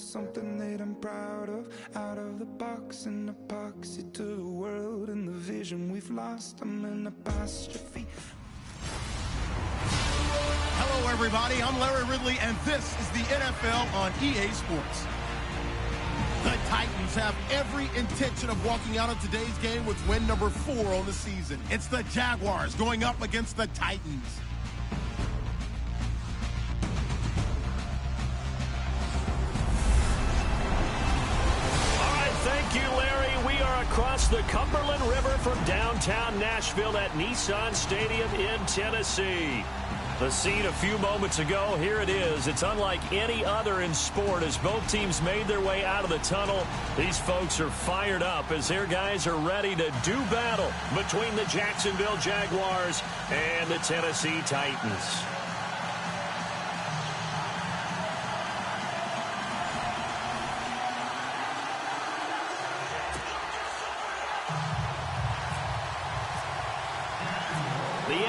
something that I'm proud of. Out of the box and epoxy to the world and the vision we've lost. I'm an apostrophe. Hello, everybody. I'm Larry Ridley, and this is the NFL on EA Sports. The Titans have every intention of walking out of today's game with win number 4 on the season. It's the Jaguars going up against the Titans. Thank you, Larry. We are across the Cumberland River from downtown Nashville at Nissan Stadium in Tennessee. The scene a few moments ago, here it is. It's unlike any other in sport as both teams made their way out of the tunnel. These folks are fired up as their guys are ready to do battle between the Jacksonville Jaguars and the Tennessee Titans.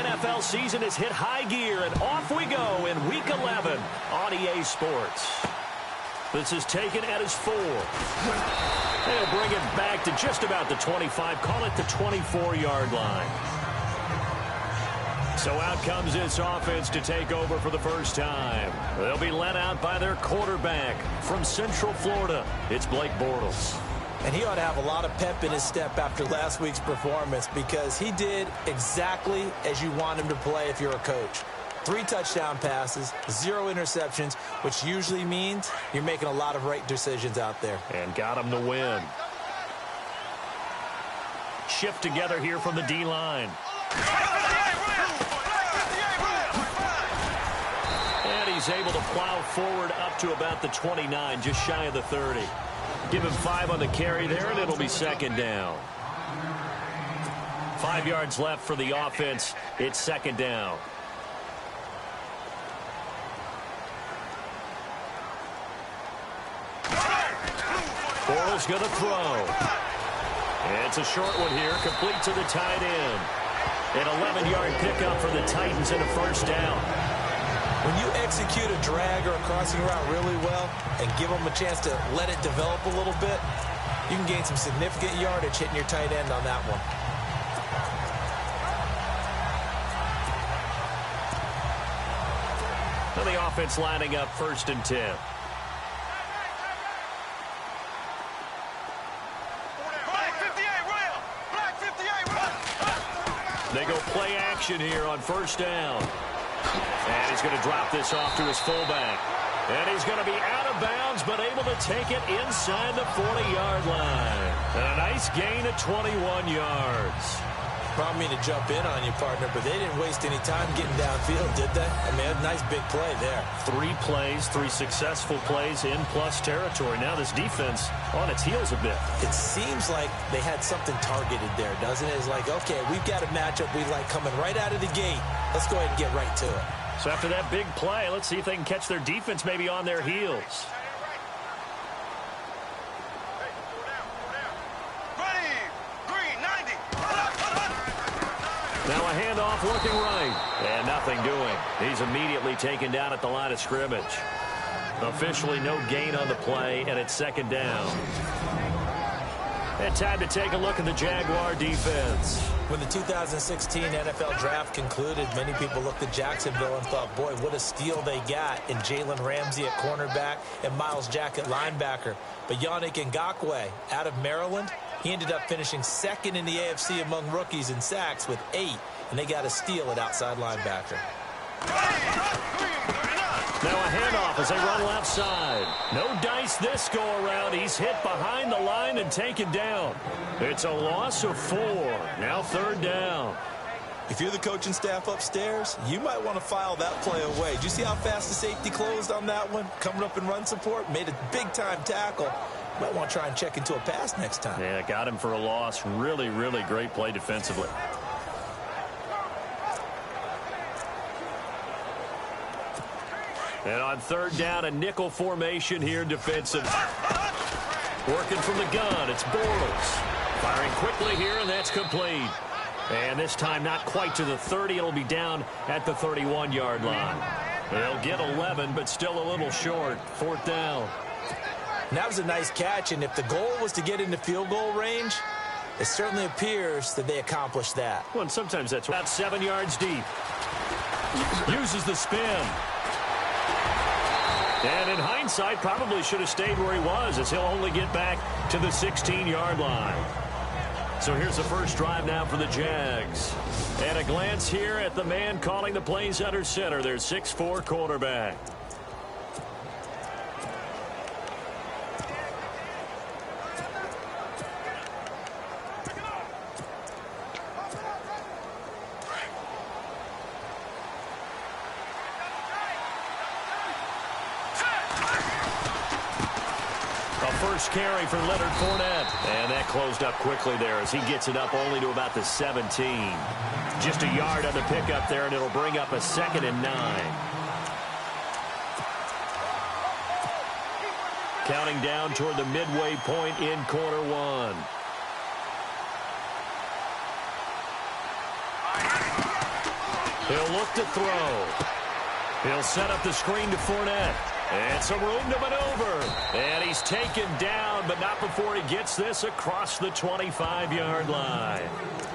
NFL season has hit high gear, and off we go in Week 11 on EA Sports. This is taken at his 4. They'll bring it back to just about the 25, call it the 24-yard line. So out comes this offense to take over for the first time. They'll be led out by their quarterback from Central Florida. It's Blake Bortles. And he ought to have a lot of pep in his step after last week's performance because he did exactly as you want him to play if you're a coach. 3 touchdown passes, 0 interceptions, which usually means you're making a lot of right decisions out there. And got him the win. Shift together here from the D-line. And he's able to plow forward up to about the 29, just shy of the 30. Give him 5 on the carry there, and it'll be second down. 5 yards left for the offense. It's second down. Bortles going to throw. It's a short one here, complete to the tight end. An 11-yard pickup for the Titans and a first down. When you execute a drag or a crossing route really well and give them a chance to let it develop a little bit, you can gain some significant yardage hitting your tight end on that one. And the offense lining up 1st and 10. They go play action here on 1st down. And he's going to drop this off to his fullback. And he's going to be out of bounds, but able to take it inside the 40-yard line. And a nice gain of 21 yards. Brought me to jump in on you, partner, but they didn't waste any time getting downfield, did they? I mean, a nice big play there. 3 plays, 3 successful plays in plus territory. Now this defense on its heels a bit. It seems like they had something targeted there, doesn't it? It's like, okay, we've got a matchup we like coming right out of the gate. Let's go ahead and get right to it. So after that big play, let's see if they can catch their defense maybe on their heels. Now a handoff looking right. And nothing doing. He's immediately taken down at the line of scrimmage. Officially no gain on the play, and it's second down. And time to take a look at the Jaguar defense. When the 2016 NFL Draft concluded, many people looked at Jacksonville and thought, boy, what a steal they got in Jalen Ramsey at cornerback and Myles Jack at linebacker. But Yannick Ngakoue out of Maryland, he ended up finishing 2nd in the AFC among rookies in sacks with 8, and they got a steal at outside linebacker. Now a handoff as they run left side. No dice this go-around. He's hit behind the line and taken down. It's a loss of 4. Now 3rd down. If you're the coaching staff upstairs, you might want to file that play away. Did you see how fast the safety closed on that one? Coming up in run support, made a big-time tackle. Might want to try and check into a pass next time. Yeah, got him for a loss. Really, really great play defensively. And on 3rd down, a nickel formation here defensive. Working from the gun, it's Bortles. Firing quickly here, and that's complete. And this time not quite to the 30. It'll be down at the 31-yard line. They'll get 11, but still a little short. 4th down. And that was a nice catch, and if the goal was to get into field goal range, it certainly appears that they accomplished that. Well, and sometimes that's about 7 yards deep. Uses the spin. And in hindsight, probably should have stayed where he was, as he'll only get back to the 16-yard line. So here's the first drive now for the Jags. And a glance here at the man calling the plays under center, their 6'4" quarterback. First carry for Leonard Fournette. And that closed up quickly there as he gets it up only to about the 17. Just a yard on the pickup there, and it'll bring up a 2nd and 9. Counting down toward the midway point in quarter one. He'll look to throw. He'll set up the screen to Fournette. And some room to maneuver. And he's taken down, but not before he gets this across the 25-yard line.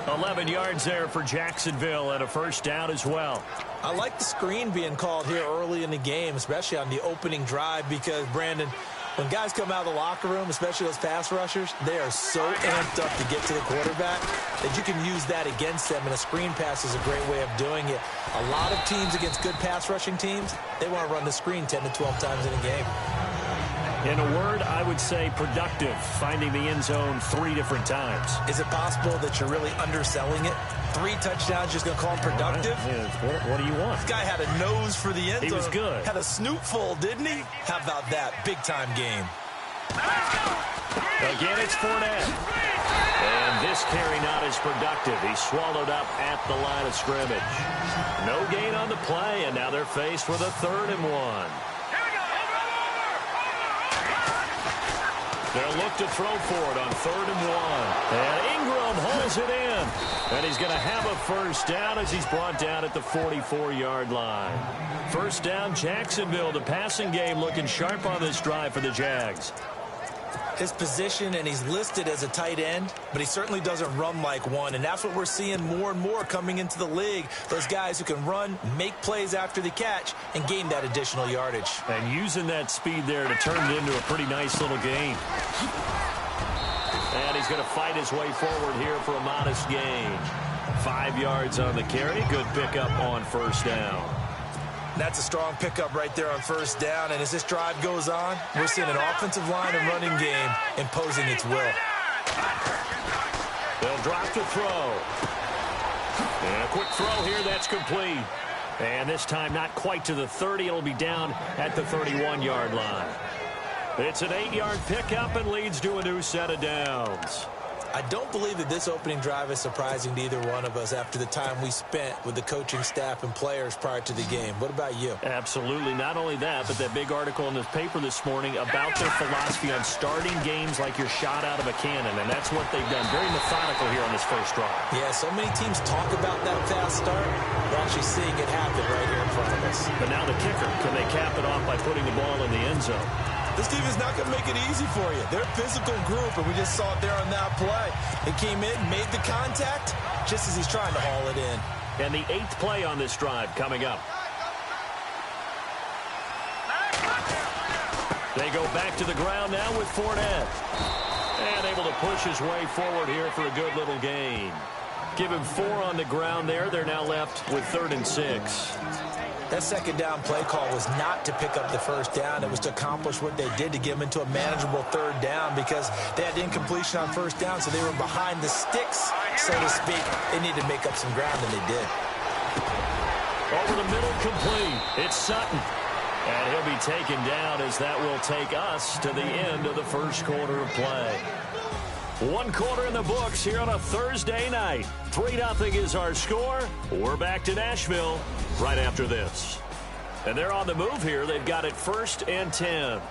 11 yards there for Jacksonville and a first down as well. I like the screen being called here early in the game, especially on the opening drive, because, Brandon, when guys come out of the locker room, especially those pass rushers, they are so amped up to get to the quarterback that you can use that against them, and a screen pass is a great way of doing it. A lot of teams against good pass rushing teams, they want to run the screen 10 to 12 times in a game. In a word, I would say productive, finding the end zone 3 different times. Is it possible that you're really underselling it? 3 touchdowns, just going to call him productive? What do you want? This guy had a nose for the end zone. He was good. Had a snoot full, didn't he? How about that? Big-time game. Again, it's Fournette. And this carry not as productive. He's swallowed up at the line of scrimmage. No gain on the play, and now they're faced with a 3rd and 1. They'll look to throw for it on 3rd and 1. And Ingram holds it in. And he's going to have a first down as he's brought down at the 44-yard line. First down, Jacksonville. The passing game looking sharp on this drive for the Jags. His position, and he's listed as a tight end, but he certainly doesn't run like one, and that's what we're seeing more and more coming into the league. Those guys who can run, make plays after the catch, and gain that additional yardage. And using that speed there to turn it into a pretty nice little gain. And he's going to fight his way forward here for a modest gain. 5 yards on the carry. Good pickup on first down. That's a strong pickup right there on first down. And as this drive goes on, we're seeing an offensive line and running game imposing its will. They'll drop to throw. And a quick throw here. That's complete. And this time not quite to the 30. It'll be down at the 31-yard line. It's an 8-yard pickup and leads to a new set of downs. I don't believe that this opening drive is surprising to either one of us after the time we spent with the coaching staff and players prior to the game. What about you? Absolutely. Not only that, but that big article in the paper this morning about their philosophy on starting games like you're shot out of a cannon, and that's what they've done. Very methodical here on this first drive. Yeah, so many teams talk about that fast start. We're actually seeing it happen right here in front of us. But now the kicker, can they cap it off by putting the ball in the end zone? This team is not going to make it easy for you. They're a physical group, and we just saw it there on that play. It came in, made the contact, just as he's trying to haul it in. And the 8th play on this drive coming up. They go back to the ground now with Fournette. And able to push his way forward here for a good little gain. Give him 4 on the ground there. They're now left with 3rd and 6. That second down play call was not to pick up the first down. It was to accomplish what they did to get them into a manageable 3rd down because they had incompletion on first down, so they were behind the sticks, so to speak. They needed to make up some ground, and they did. Over the middle, complete. It's Sutton. And he'll be taken down as that will take us to the end of the first quarter of play. 1 quarter in the books here on a Thursday night. 3-0 is our score. We're back to Nashville right after this. And they're on the move here. They've got it 1st and 10.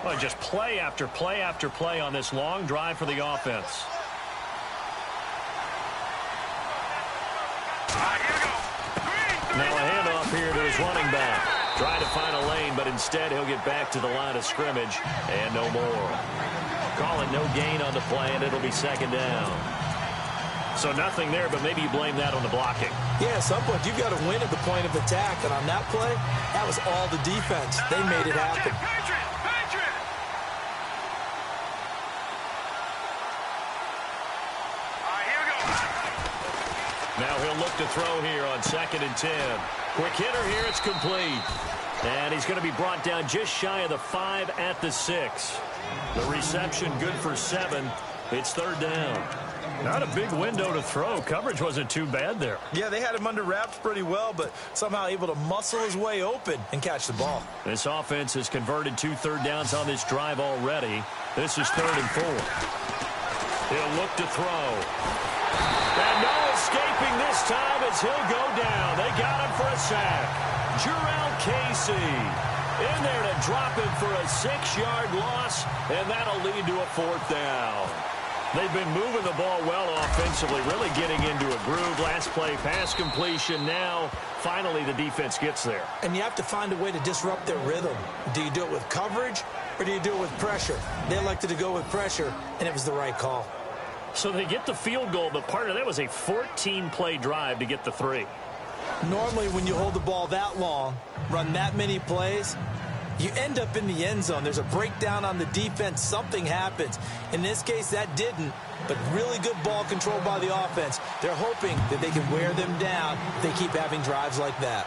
Well, just play after play after play on this long drive for the offense. Now a handoff here to his running back. Trying to find a lane, but instead he'll get back to the line of scrimmage and no more. Calling no gain on the play, and it'll be second down. So nothing there, but maybe you blame that on the blocking. Yeah, at some point you've got to win at the point of attack, and on that play, that was all the defense. They made it happen. Now he'll look to throw here on 2nd and 10. Quick hitter here, it's complete. And he's going to be brought down just shy of the 5 at the 6. The reception good for 7. It's 3rd down. Not a big window to throw. Coverage wasn't too bad there. Yeah, they had him under wraps pretty well, but somehow able to muscle his way open and catch the ball. This offense has converted 2 third downs on this drive already. This is 3rd and 4. He'll look to throw. And no escaping this time as he'll go down. They got him for a sack. Jarrell Casey in there to drop him for a 6-yard loss, and that'll lead to a 4th down. They've been moving the ball well offensively, really getting into a groove. Last play, pass completion. Now, finally, the defense gets there. And you have to find a way to disrupt their rhythm. Do you do it with coverage, or do you do it with pressure? They elected to go with pressure, and it was the right call. So they get the field goal, but part of that was a 14-play drive to get the 3. Normally, when you hold the ball that long, run that many plays, you end up in the end zone. There's a breakdown on the defense. Something happens. In this case, that didn't, but really good ball control by the offense. They're hoping that they can wear them down if they keep having drives like that.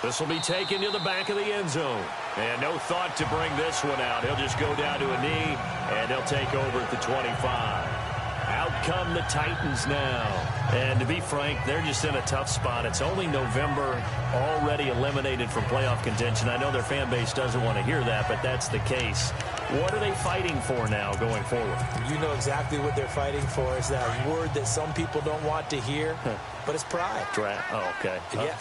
This will be taken to the back of the end zone. And no thought to bring this one out. He'll just go down to a knee, and he'll take over at the 25. Out come the Titans now. And to be frank, they're just in a tough spot. It's only November, already eliminated from playoff contention. I know their fan base doesn't want to hear that, but that's the case. What are they fighting for now going forward? You know exactly what they're fighting for. Is that word that some people don't want to hear, but it's pride. Draft. Oh, okay. Yeah.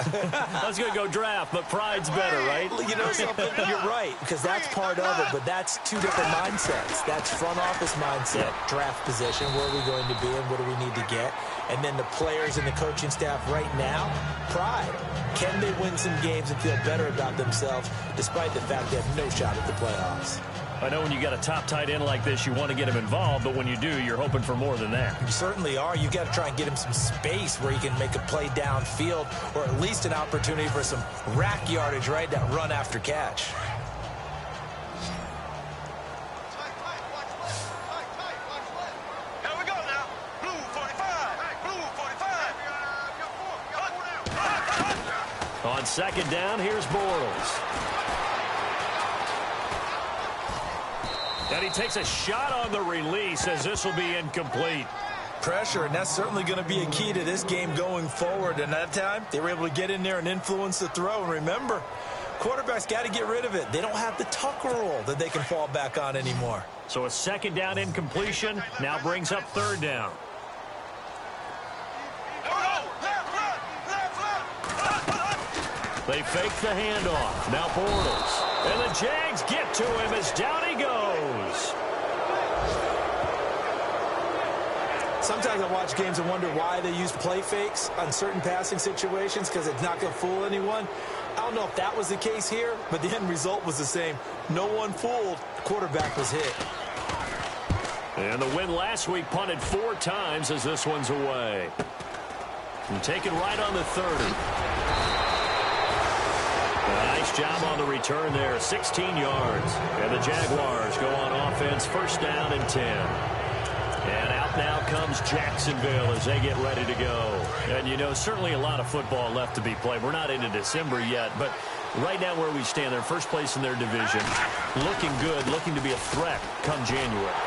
I was going to go draft, but pride's better, right? You know something? You're right, because that's part of it, but that's 2 different mindsets. That's front office mindset, draft position, where are we going to be and what do we need to get? And then the players and the coaching staff right now, pride. Can they win some games and feel better about themselves despite the fact they have no shot at the playoffs? I know when you got a top tight end like this, you want to get him involved, but when you do, you're hoping for more than that. You certainly are. You got to try and get him some space where he can make a play downfield, or at least an opportunity for some rack yardage, right? That run after catch. Here we go now. Blue 45. Blue 45. On 2nd down, here's Bortles. And he takes a shot on the release as this will be incomplete. Pressure, and that's certainly going to be a key to this game going forward. And that time, they were able to get in there and influence the throw. And remember, quarterbacks got to get rid of it. They don't have the tuck roll that they can fall back on anymore. So a 2nd down incompletion now brings up 3rd down. They fake the handoff. Now Bortles. And the Jags get to him as down he goes. Sometimes I watch games and wonder why they use play fakes on certain passing situations, because it's not going to fool anyone. I don't know if that was the case here, but the end result was the same. No one fooled. The quarterback was hit. And the win last week punted 4 times as this one's away. And taken right on the 30. Nice job on the return there, 16 yards. And the Jaguars go on offense, 1st down and 10. And out now comes Jacksonville as they get ready to go. And, you know, certainly a lot of football left to be played. We're not into December yet, but right now where we stand, they're first place in their division. Looking good, looking to be a threat come January.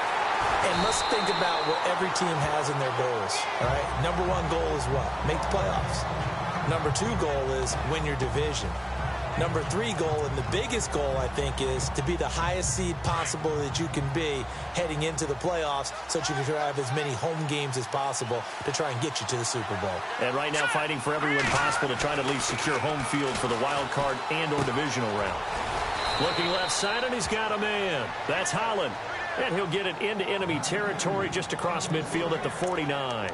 And let's think about what every team has in their goals, all right? Number 1 goal is what? Make the playoffs. Number 2 goal is win your division. Number 3 goal, and the biggest goal, I think, is to be the highest seed possible that you can be heading into the playoffs so that you can have as many home games as possible to try and get you to the Super Bowl. And right now fighting for every win possible to try to at least secure home field for the wild card and or divisional round. Looking left side, and he's got a man. That's Holland. And he'll get it into enemy territory just across midfield at the 49.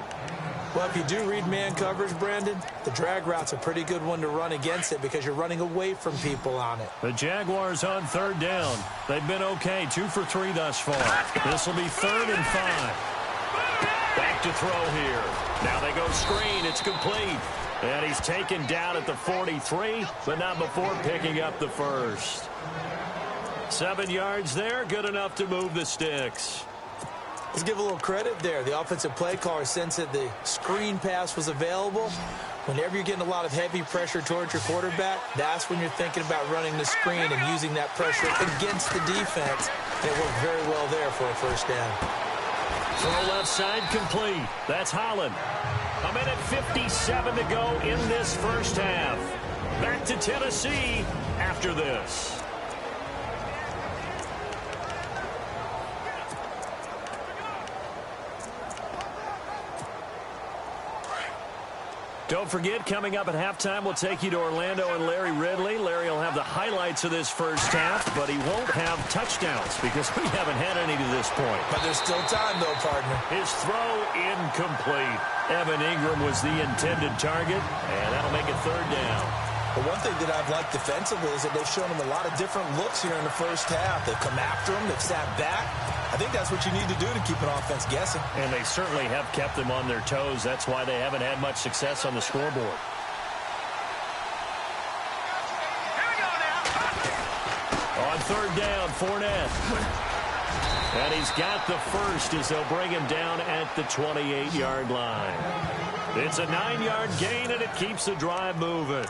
Well, if you do read man coverage, Brandon, the drag route's a pretty good one to run against it because you're running away from people on it. The Jaguars on third down. They've been okay, 2 for 3 thus far. This will be 3rd and 5. Back to throw here. Now they go screen. It's complete. And he's taken down at the 43, but not before picking up the first. 7 yards there, good enough to move the sticks. Let's give a little credit there. The offensive play caller sensed that the screen pass was available. Whenever you're getting a lot of heavy pressure towards your quarterback, that's when you're thinking about running the screen and using that pressure against the defense. And it worked very well there for a first down. Throw left side complete. That's Holland. 1:57 to go in this first half. Back to Tennessee after this. Don't forget, coming up at halftime, we'll take you to Orlando and Larry Ridley. Larry will have the highlights of this first half, but he won't have touchdowns because we haven't had any to this point. But there's still time, though, partner. His throw incomplete. Evan Ingram was the intended target, and that'll make it 3rd down. But one thing that I've liked defensively is that they've shown him a lot of different looks here in the first half. They've come after him. They've sat back. I think that's what you need to do to keep an offense guessing. And they certainly have kept them on their toes. That's why they haven't had much success on the scoreboard. On 3rd down, Fournette. And he's got the first as they'll bring him down at the 28-yard line. It's a 9-yard gain, and it keeps the drive moving.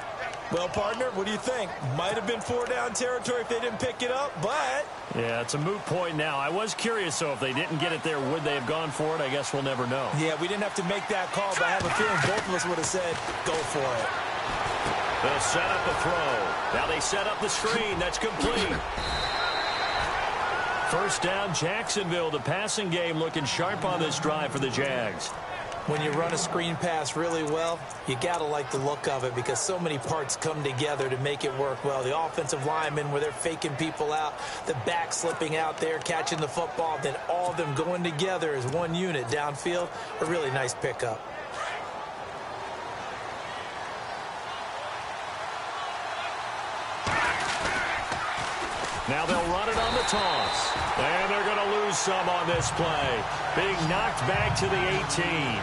Well, partner, what do you think? Might have been 4-down territory if they didn't pick it up, but... Yeah, it's a moot point now. I was curious, so if they didn't get it there, would they have gone for it? I guess we'll never know. Yeah, we didn't have to make that call, but I have a feeling both of us would have said, go for it. They'll set up the throw. Now they set up the screen. That's complete. First down, Jacksonville. The passing game looking sharp on this drive for the Jags. When you run a screen pass really well, you got to like the look of it because so many parts come together to make it work well. The offensive linemen, where they're faking people out, the back slipping out there, catching the football, then all of them going together as one unit downfield. A really nice pickup. Now they'll run it on the toss. And they're going to lose some on this play. Being knocked back to the 18.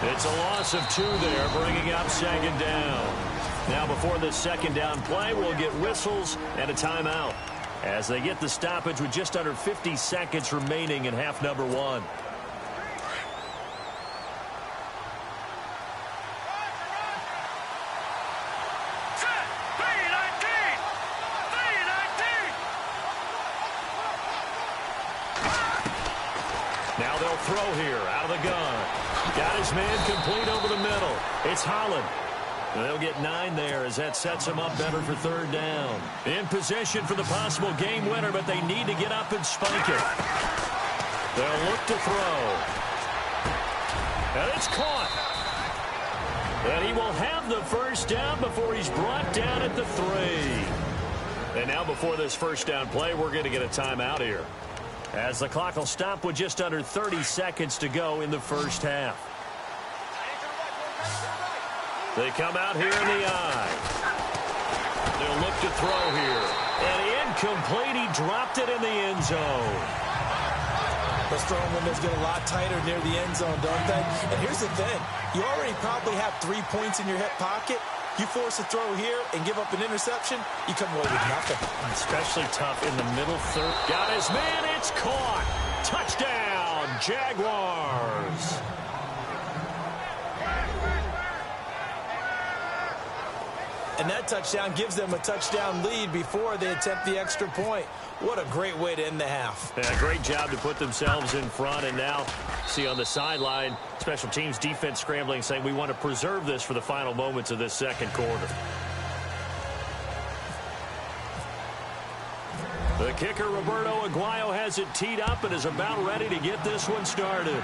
It's a loss of 2 there, bringing up 2nd down. Now before this 2nd down play, we'll get whistles and a timeout as they get the stoppage with just under 50 seconds remaining in half number 1. Now they'll throw here out of the gun. Got his man complete over the middle. It's Holland. They'll get 9 there as that sets them up better for 3rd down. In position for the possible game winner, but they need to get up and spike it. They'll look to throw. And it's caught. And he will have the first down before he's brought down at the 3. And now before this first down play, we're going to get a timeout here, as the clock will stop with just under 30 seconds to go in the first half. They come out here in the eye. They'll look to throw here. And incomplete. He dropped it in the end zone. Those throwing windows get a lot tighter near the end zone, don't they? And here's the thing. You already probably have 3 points in your hip pocket. You force a throw here and give up an interception, you come away with nothing. Especially tough in the middle third. Got his man. It's caught. Touchdown, Jaguars. And that touchdown gives them a touchdown lead before they attempt the extra point. What a great way to end the half. Yeah, great job to put themselves in front. And now, see on the sideline, special teams defense scrambling, saying we want to preserve this for the final moments of this second quarter. The kicker, Roberto Aguayo, has it teed up and is about ready to get this one started.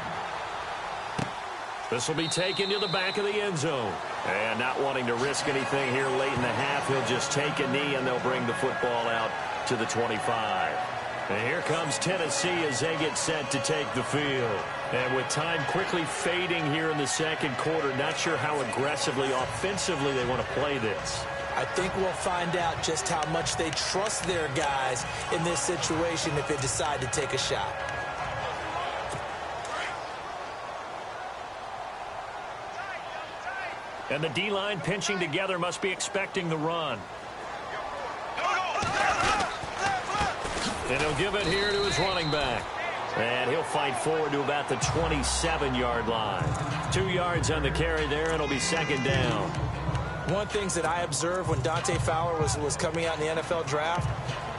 This will be taken to the back of the end zone. And not wanting to risk anything here late in the half, he'll just take a knee and they'll bring the football out to the 25. And here comes Tennessee as they get set to take the field. And with time quickly fading here in the second quarter, not sure how aggressively, offensively they want to play this. I think we'll find out just how much they trust their guys in this situation if they decide to take a shot. And the D-line pinching together must be expecting the run. And he'll give it here to his running back. And he'll fight forward to about the 27-yard line. 2 yards on the carry there, and it'll be second down. One of the things that I observed when Dante Fowler was coming out in the NFL draft,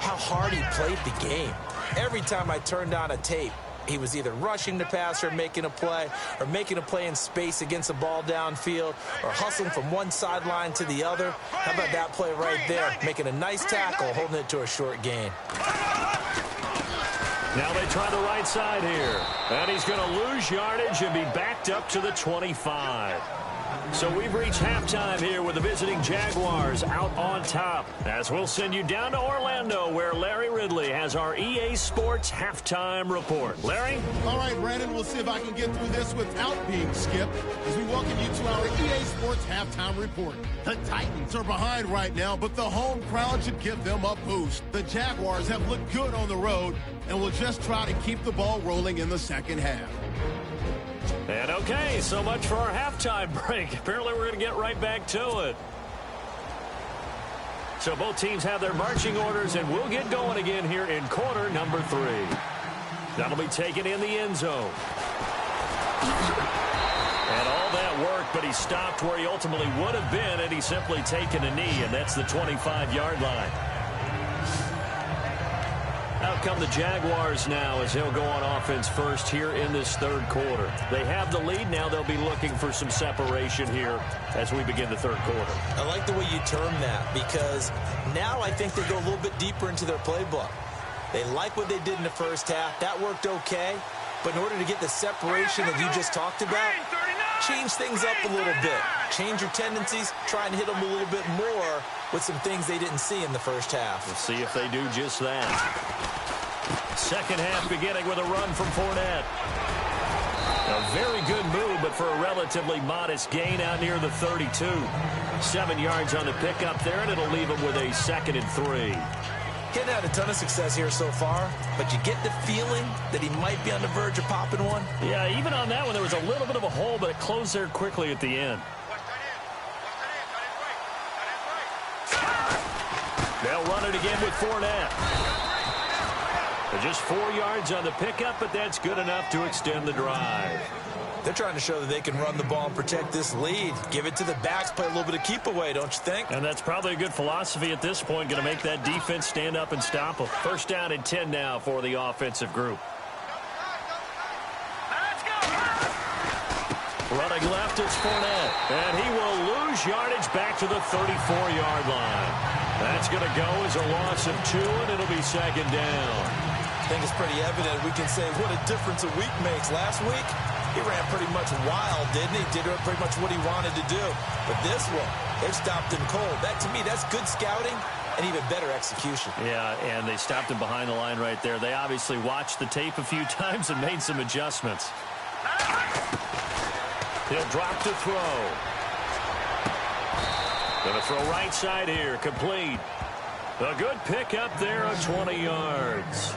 how hard he played the game. Every time I turned on a tape, he was either rushing the passer, making a play in space against the ball downfield, or hustling from one sideline to the other. How about that play right there? Making a nice tackle, holding it to a short gain. Now they try the right side here. And he's going to lose yardage and be backed up to the 25. So we've reached halftime here with the visiting Jaguars out on top. As we'll send you down to Orlando, where Larry Ridley has our EA Sports halftime report. Larry? All right, Brandon, we'll see if I can get through this without being skipped as we welcome you to our EA Sports halftime report. The Titans are behind right now, but the home crowd should give them a boost. The Jaguars have looked good on the road and will just try to keep the ball rolling in the second half. And okay, so much for our halftime break. Apparently we're going to get right back to it. So both teams have their marching orders, and we'll get going again here in quarter number 3. That'll be taken in the end zone. And all that work, but he stopped where he ultimately would have been had he simply taken a knee, and that's the 25-yard line. Out come the Jaguars now as he'll go on offense first here in this third quarter. They have the lead. Now they'll be looking for some separation here as we begin the third quarter. I like the way you term that, because now I think they go a little bit deeper into their playbook. They like what they did in the first half. That worked okay. But in order to get the separation that you just talked about, change things up a little bit. Change your tendencies. Try and hit them a little bit more with some things they didn't see in the first half. We'll see if they do just that. Second half beginning with a run from Fournette. A very good move, but for a relatively modest gain out near the 32. 7 yards on the pickup there, and it'll leave him with a 2nd and 3. Getting had a ton of success here so far, but you get the feeling that he might be on the verge of popping one. Yeah, even on that one, there was a little bit of a hole, but it closed there quickly at the end. They'll run it again with Fournette. Just 4 yards on the pickup, but that's good enough to extend the drive. They're trying to show that they can run the ball and protect this lead. Give it to the backs, play a little bit of keep away, don't you think? And that's probably a good philosophy at this point, going to make that defense stand up and stop them. First down and 10 now for the offensive group. Running left is Fournette, and he will lose yardage back to the 34-yard line. That's going to go as a loss of 2, and it'll be second down. I think it's pretty evident. We can say what a difference a week makes. Last week, he ran pretty much wild, didn't he? Did pretty much what he wanted to do. But this one, they've stopped him cold. That, to me, that's good scouting and even better execution. Yeah, and they stopped him behind the line right there. They obviously watched the tape a few times and made some adjustments. He'll drop to throw. Going to throw right side here, complete. A good pick up there of 20 yards.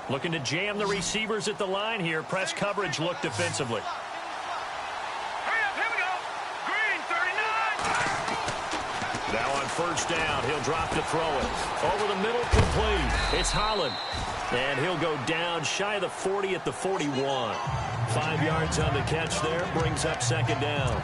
Looking to jam the receivers at the line here. Press coverage look defensively. Now on first down, he'll drop to throw it. Over the middle, complete. It's Holland. And he'll go down shy of the 40 at the 41. 5 yards on the catch there, brings up second down.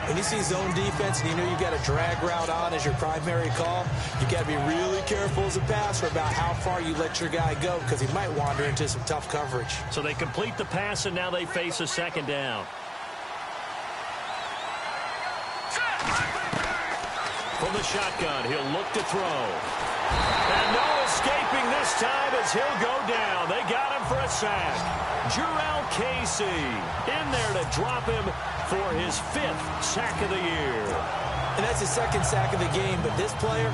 When you see zone defense and you know you've got a drag route on as your primary call, you've got to be really careful as a passer about how far you let your guy go, because he might wander into some tough coverage. So they complete the pass, and now they face a second down. From the shotgun, he'll look to throw. And no escaping this time as he'll go down. They got him for a sack. Jurrell Casey in there to drop him for his 5th sack of the year. And that's his 2nd sack of the game, but this player,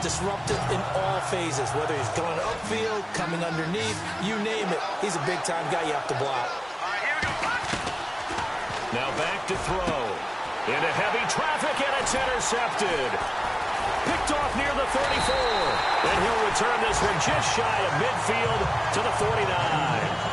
disruptive in all phases, whether he's going upfield, coming underneath, you name it. He's a big-time guy you have to block. Now back to throw. Into heavy traffic, and it's intercepted. Picked off near the 34. And he'll return this one just shy of midfield to the 49.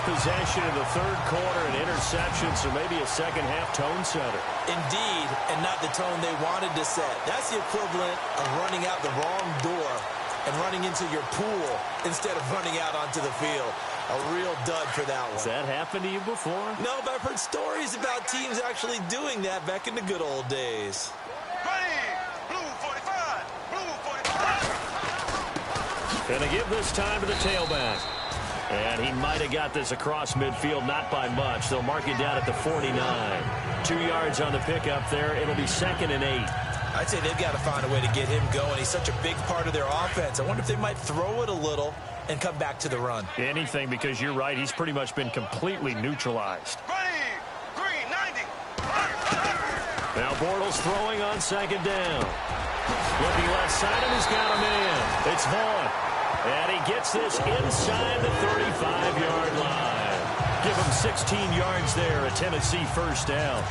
Possession in the 3rd quarter, an interception, so maybe a second-half tone setter. Indeed, and not the tone they wanted to set. That's the equivalent of running out the wrong door and running into your pool instead of running out onto the field. A real dud for that one. Has that happened to you before? No, but I've heard stories about teams actually doing that back in the good old days. Blue 45. Blue 45. Gonna give this time to the tailback. And he might have got this across midfield, not by much. They'll mark it down at the 49. 2 yards on the pickup there. It'll be 2nd and 8. I'd say they've got to find a way to get him going. He's such a big part of their offense. I wonder if they might throw it a little and come back to the run. Anything, because you're right. He's pretty much been completely neutralized. Green 90. Now Bortles throwing on 2nd down. Looking left side, and he's got a man. It's Vaughn. And he gets this inside the 35-yard line. Give him 16 yards there, a Tennessee 1st down.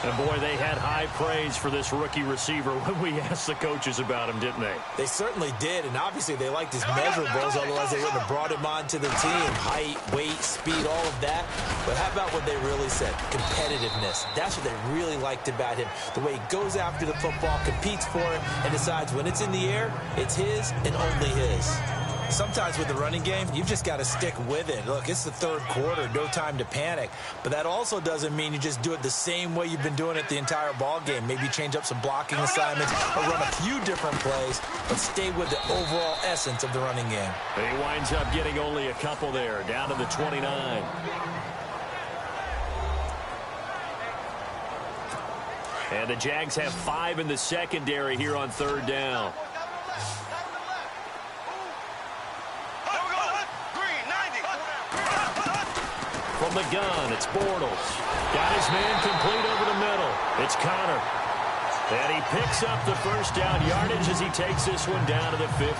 And, boy, they had high praise for this rookie receiver when we asked the coaches about him, didn't they? They certainly did, and obviously they liked his measurables, otherwise they wouldn't have brought him onto the team. Height, weight, speed, all of that. But how about what they really said? Competitiveness. That's what they really liked about him. The way he goes after the football, competes for it, and decides when it's in the air, it's his and only his. Sometimes with the running game, you've just got to stick with it. Look, it's the 3rd quarter, no time to panic. But that also doesn't mean you just do it the same way you've been doing it the entire ball game. Maybe change up some blocking assignments or run a few different plays, but stay with the overall essence of the running game. He winds up getting only a couple there, down to the 29. And the Jags have 5 in the secondary here on 3rd down. From the gun, it's Bortles. Got his man complete over the middle. It's Connor. And he picks up the 1st down yardage as he takes this one down to the 15.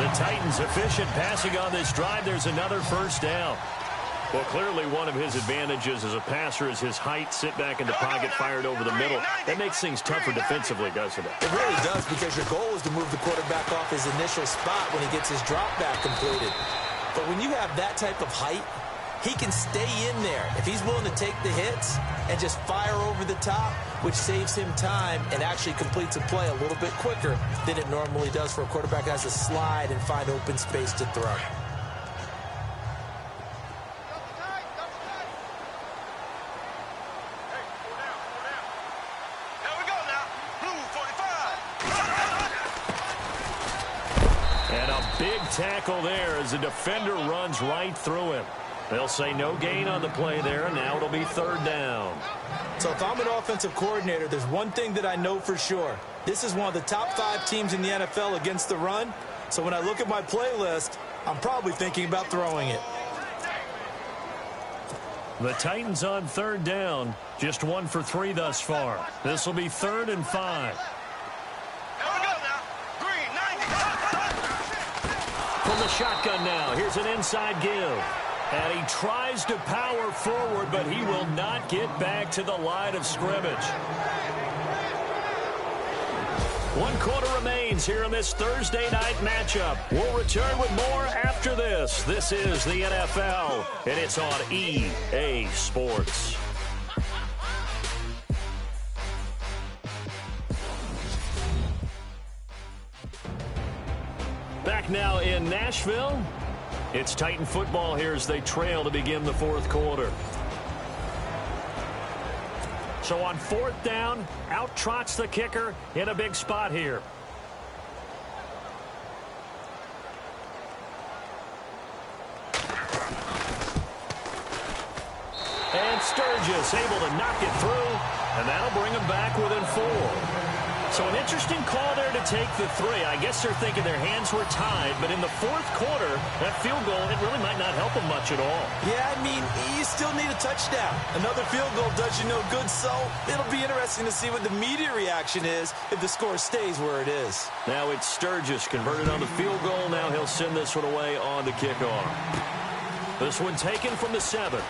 The Titans efficient passing on this drive. There's another 1st down. Well, clearly one of his advantages as a passer is his height. Sit back in the pocket, fired over the middle. That makes things tougher defensively, doesn't it? It really does, because your goal is to move the quarterback off his initial spot when he gets his drop back completed. But when you have that type of height, he can stay in there if he's willing to take the hits and just fire over the top, which saves him time and actually completes a play a little bit quicker than it normally does for a quarterback that has to slide and find open space to throw. There we go now. Blue 45. And a big tackle there as the defender runs right through him. They'll say no gain on the play there, and now it'll be 3rd down. So if I'm an offensive coordinator, there's one thing that I know for sure. This is one of the top 5 teams in the NFL against the run. So when I look at my playlist, I'm probably thinking about throwing it. The Titans on 3rd down, just 1 for 3 thus far. This will be 3rd and 5. There we go now. Green 90. From the shotgun now, here's an inside give. And he tries to power forward, but he will not get back to the line of scrimmage. 1 quarter remains here in this Thursday night matchup. We'll return with more after this. This is the NFL, and it's on EA Sports. Back now in Nashville. It's Titan football here as they trail to begin the 4th quarter. So on 4th down, out trots the kicker in a big spot here. Sturgis able to knock it through, and that'll bring them back within 4. So an interesting call there to take the 3. I guess they're thinking their hands were tied, but in the 4th quarter, that field goal, it really might not help them much at all. Yeah, I mean, you still need a touchdown. Another field goal does you no good, so it'll be interesting to see what the media reaction is if the score stays where it is. Now it's Sturgis converted on the field goal. Now he'll send this one away on the kickoff. This one taken from the 7.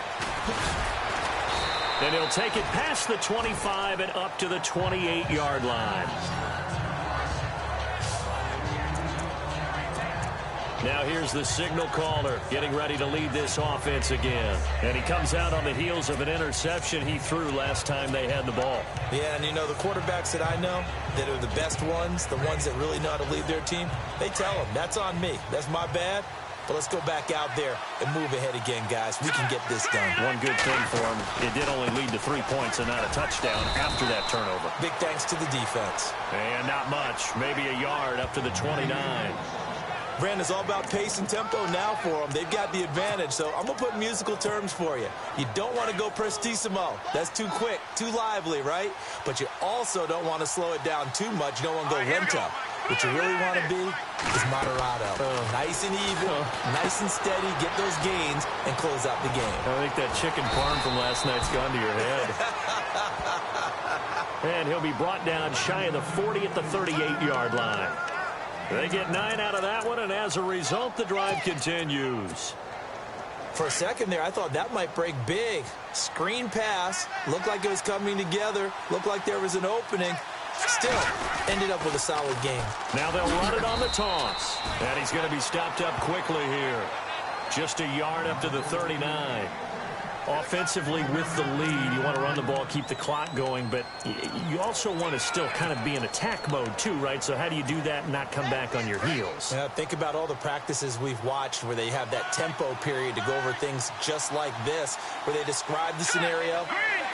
And he'll take it past the 25 and up to the 28-yard line. Now here's the signal caller getting ready to lead this offense again. And he comes out on the heels of an interception he threw last time they had the ball. Yeah, and you know, the quarterbacks that I know that are the best ones, the ones that really know how to lead their team, they tell them, that's on me. That's my bad. But let's go back out there and move ahead again, guys. We can get this done. One good thing for him, it did only lead to 3 points and not a touchdown after that turnover. Big thanks to the defense. And not much, maybe a yard up to the 29. Brandon, it's all about pace and tempo now for them. They've got the advantage, so I'm going to put musical terms for you. You don't want to go prestissimo. That's too quick, too lively, right? But you also don't want to slow it down too much. You don't want to go lento. What you really want to be is moderato. Nice and even, nice and steady, get those gains, and close out the game. I think that chicken parm from last night's gone to your head. And he'll be brought down shy of the 40 at the 38-yard line. They get 9 out of that one, and as a result, the drive continues. For a second there, I thought that might break big. Screen pass, looked like it was coming together, looked like there was an opening. Still, ended up with a solid game. Now they'll run it on the toss. And he's going to be stopped up quickly here. Just a yard up to the 39. Offensively with the lead, you want to run the ball, keep the clock going, but you also want to still kind of be in attack mode too, right? So how do you do that and not come back on your heels? Yeah, think about all the practices we've watched where they have that tempo period to go over things just like this, where they describe the scenario,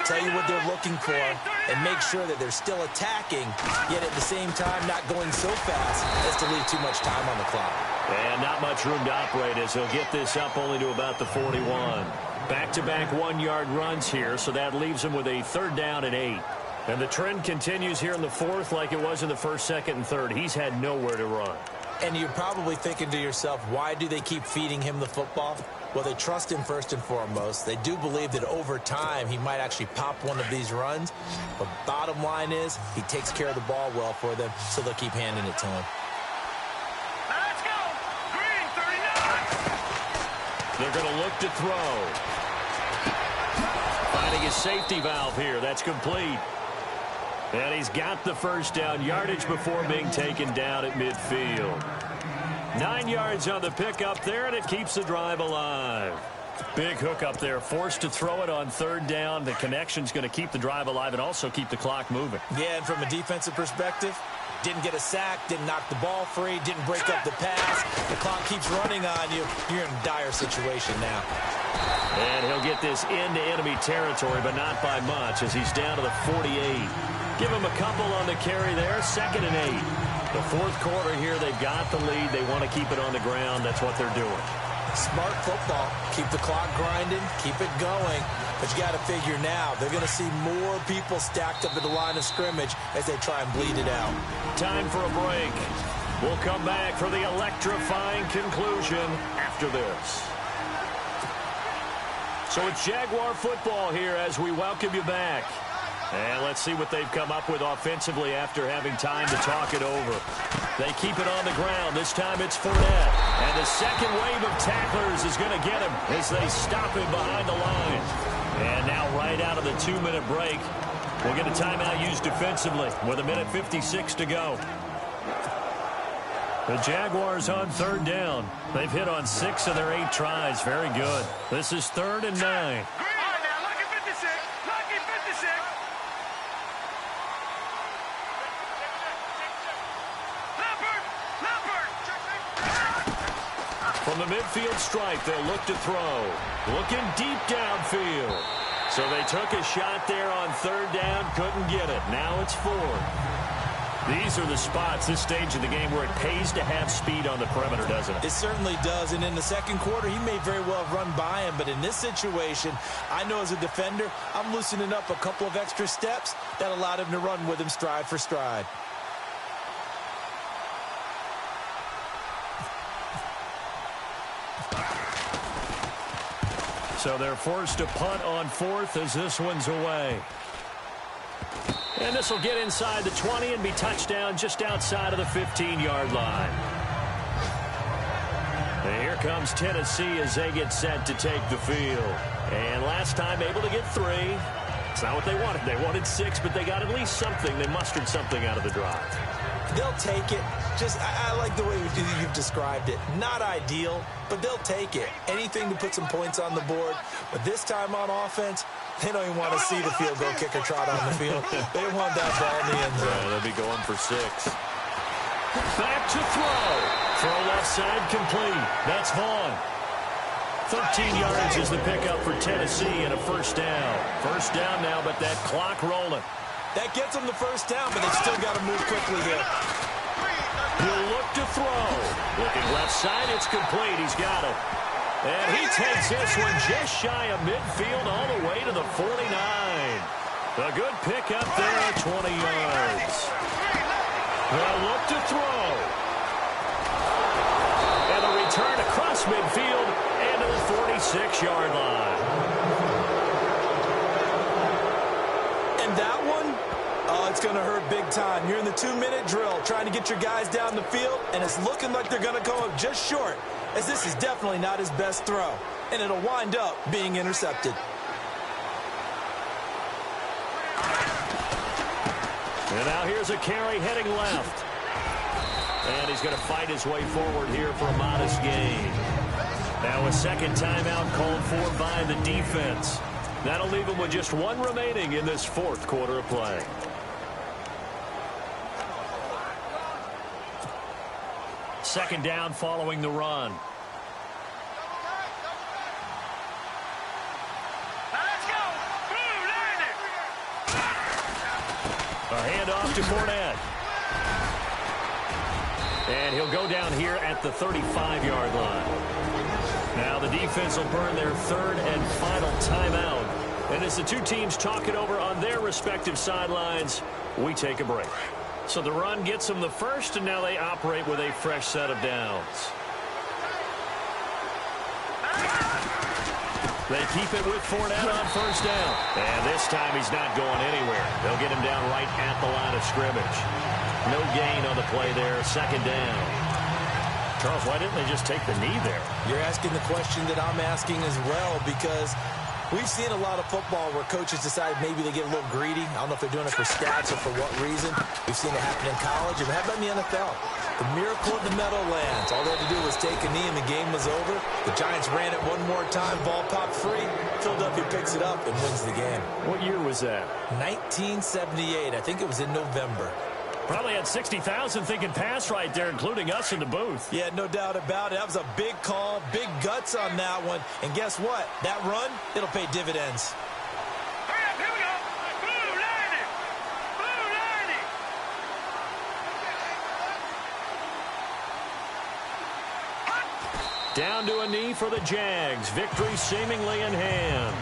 tell you what they're looking for, and make sure that they're still attacking, yet at the same time not going so fast as to leave too much time on the clock. And not much room to operate as he'll get this up only to about the 41. Back-to-back 1-yard runs here, so that leaves him with a 3rd down and 8. And the trend continues here in the 4th like it was in the 1st, 2nd, and 3rd. He's had nowhere to run. And you're probably thinking to yourself, why do they keep feeding him the football? Well, they trust him first and foremost. They do believe that over time he might actually pop one of these runs. But bottom line is he takes care of the ball well for them, so they'll keep handing it to him. Let's go! Green, 39! They're going to look to throw. Finding his safety valve here. That's complete. And he's got the 1st down yardage before being taken down at midfield. 9 yards on the pickup there, and it keeps the drive alive. Big hook up there, forced to throw it on 3rd down. The connection's going to keep the drive alive and also keep the clock moving. Yeah, and from a defensive perspective, didn't get a sack, didn't knock the ball free, didn't break up the pass. The clock keeps running on you. You're in a dire situation now. And he'll get this into enemy territory, but not by much as he's down to the 48. Give him a couple on the carry there, 2nd and 8. The 4th quarter here, they've got the lead. They want to keep it on the ground. That's what they're doing. Smart football. Keep the clock grinding, keep it going. But you got to figure now, they're going to see more people stacked up at the line of scrimmage as they try and bleed it out. Time for a break. We'll come back for the electrifying conclusion after this. So it's Jaguar football here as we welcome you back. And let's see what they've come up with offensively after having time to talk it over. They keep it on the ground. This time it's Fournette. And the second wave of tacklers is going to get him as they stop him behind the line. And now right out of the 2-minute break, we'll get a timeout used defensively with 1:56 to go. The Jaguars on 3rd down. They've hit on 6 of their 8 tries. Very good. This is 3rd and 9. From the midfield stripe, they'll look to throw. Looking deep downfield. So they took a shot there on 3rd down, couldn't get it. Now it's 4th. These are the spots, this stage of the game, where it pays to have speed on the perimeter, doesn't it? It certainly does, and in the second quarter, he may very well have run by him, but in this situation, I know as a defender, I'm loosening up a couple of extra steps that allowed him to run with him stride for stride. So they're forced to punt on fourth as this one's away. And this will get inside the 20 and be touchdown just outside of the 15-yard line. And here comes Tennessee as they get set to take the field. And last time able to get 3. It's not what they wanted. They wanted 6, but they got at least something. They mustered something out of the drive. They'll take it. I like the way you've described it. Not ideal, but they'll take it. Anything to put some points on the board. But this time on offense, they don't even want to see the field goal kicker trot on the field. They want that ball in the end zone. Yeah, they'll be going for 6. Back to throw. Throw left side complete. That's Vaughn. 13 yards is the pickup for Tennessee and a first down. First down now, but that clock rolling. That gets them the first down, but they've still got to move quickly here. He'll look to throw. Looking left side, it's complete. He's got it. And he takes this one just shy of midfield all the way to the 49. A good pickup there at 20 yards. He'll look to throw. And a return across midfield and to the 46-yard line. And that one, it's going to hurt big time. You're in the 2-minute drill trying to get your guys down the field, and it's looking like they're going to come up just short, as this is definitely not his best throw, and it'll wind up being intercepted. And now here's a carry heading left. And he's going to fight his way forward here for a modest gain. Now a second timeout called for by the defense. That'll leave him with just 1 remaining in this fourth quarter of play. Second down following the run. A handoff to Fournette. And he'll go down here at the 35-yard line. Now the defense will burn their third and final timeout. And as the two teams talk it over on their respective sidelines, we take a break. So the run gets them the first, and now they operate with a fresh set of downs. They keep it with Fournette on first down. And this time he's not going anywhere. They'll get him down right at the line of scrimmage. No gain on the play there. Second down. Charles, why didn't they just take the knee there? You're asking the question that I'm asking as well, because we've seen a lot of football where coaches decide maybe they get a little greedy. I don't know if they're doing it for stats or for what reason. We've seen it happen in college, and how about in the NFL? The miracle of the Meadowlands. All they had to do was take a knee, and the game was over. The Giants ran it one more time. Ball popped free. Philadelphia picks it up and wins the game. What year was that? 1978. I think it was in November. Probably had 60,000 thinking pass right there, including us in the booth. Yeah, no doubt about it. That was a big call, big guts on that one. And guess what? That run, it'll pay dividends. Hurry up, here we go. Blue 90. Blue 90. Down to a knee for the Jags. Victory seemingly in hand.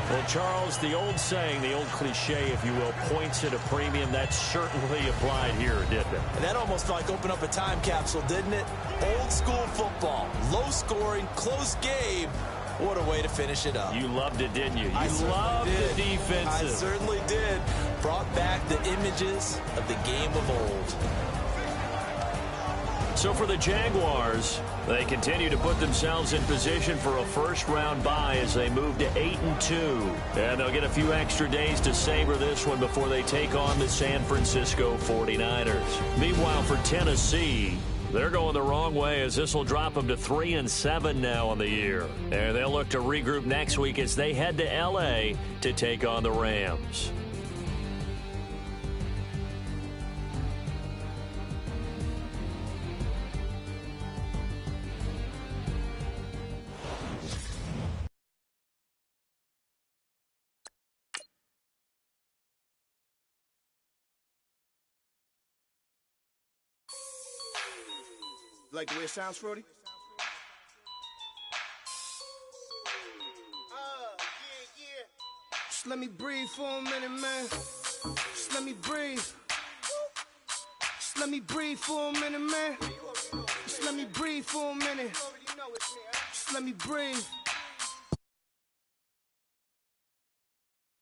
Well, Charles, the old saying, the old cliche, if you will, points at a premium, that certainly applied here, didn't it? And that almost like opened up a time capsule, didn't it? Old school football, low scoring, close game. What a way to finish it up. You loved it, didn't you? You loved the defensive. I certainly did. Brought back the images of the game of old. So for the Jaguars, they continue to put themselves in position for a first-round bye as they move to 8-2. And they'll get a few extra days to savor this one before they take on the San Francisco 49ers. Meanwhile, for Tennessee, they're going the wrong way as this will drop them to 3-7 now on the year. And they'll look to regroup next week as they head to L.A. to take on the Rams. Like the way it sounds, Frody? Just let me breathe for a minute, man. Just let me breathe. Just let me breathe for a minute, man. Just let me breathe for a minute. Just let me breathe.